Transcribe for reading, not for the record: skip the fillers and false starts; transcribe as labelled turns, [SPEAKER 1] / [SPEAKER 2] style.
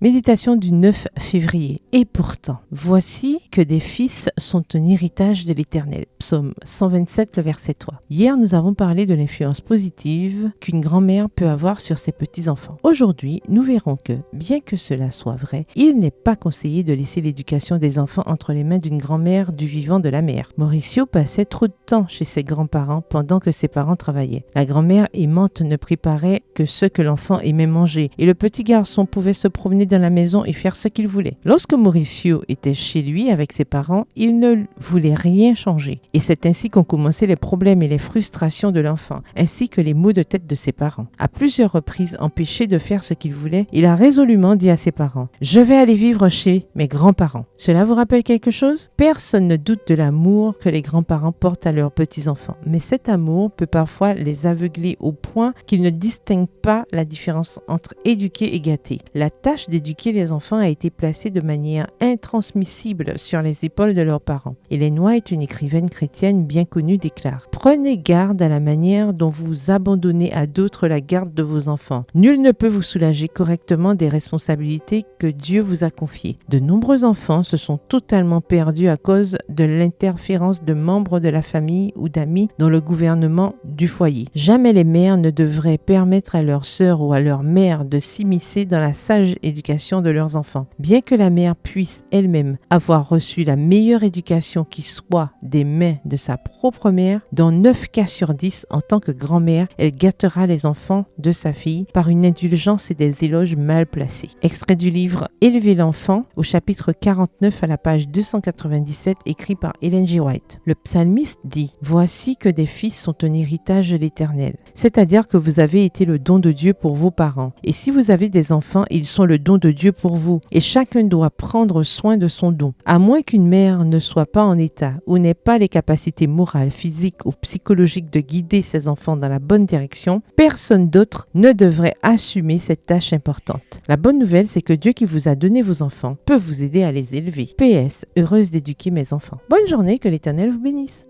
[SPEAKER 1] Méditation du 9 février. Et pourtant, voici que des fils sont un héritage de l'Éternel. Psaume 127, le verset 3. Hier, nous avons parlé de l'influence positive qu'une grand-mère peut avoir sur ses petits-enfants. Aujourd'hui, nous verrons que, bien que cela soit vrai, il n'est pas conseillé de laisser l'éducation des enfants entre les mains d'une grand-mère du vivant de la mère. Mauricio passait trop de temps chez ses grands-parents pendant que ses parents travaillaient. La grand-mère aimante ne préparait que ce que l'enfant aimait manger et le petit garçon pouvait se promener dans la maison et faire ce qu'il voulait. Lorsque Mauricio était chez lui avec ses parents, il ne voulait rien changer. Et c'est ainsi qu'ont commencé les problèmes et les frustrations de l'enfant, ainsi que les maux de tête de ses parents. À plusieurs reprises, empêché de faire ce qu'il voulait, il a résolument dit à ses parents « Je vais aller vivre chez mes grands-parents ». Cela vous rappelle quelque chose? Personne ne doute de l'amour que les grands-parents portent à leurs petits-enfants. Mais cet amour peut parfois les aveugler au point qu'ils ne distinguent pas la différence entre éduquer et gâter. La tâche d'éduquer les enfants a été placée de manière intransmissible sur les épaules de leurs parents. Hélène White, une écrivaine chrétienne bien connue, déclare « Prenez garde à la manière dont vous abandonnez à d'autres la garde de vos enfants. Nul ne peut vous soulager correctement des responsabilités que Dieu vous a confiées. De nombreux enfants se sont totalement perdus à cause de l'interférence de membres de la famille ou d'amis dans le gouvernement du foyer. Jamais les mères ne devraient permettre à leurs sœurs ou à leur mère de s'immiscer dans la sage éducation de leurs enfants. Bien que la mère puisse elle-même avoir reçu la meilleure éducation qui soit des mains de sa propre mère, dans 9 cas sur 10, en tant que grand-mère, elle gâtera les enfants de sa fille par une indulgence et des éloges mal placés. Extrait du livre Élever l'enfant, au chapitre 49 à la page 297, écrit par Ellen G. White. Le psalmiste dit « Voici que des fils sont un héritage de l'Éternel ». C'est-à-dire que vous avez été le don de Dieu pour vos parents. Et si vous avez des enfants, ils sont le don de Dieu pour vous. Et chacun doit prendre soin de son don. À moins qu'une mère ne soit pas en état ou n'ait pas les capacités morales, physiques ou psychologiques de guider ses enfants dans la bonne direction, personne d'autre ne devrait assumer cette tâche importante. La bonne nouvelle, c'est que Dieu qui vous a donné vos enfants peut vous aider à les élever. PS, heureuse d'éduquer mes enfants. Bonne journée, que l'Éternel vous bénisse.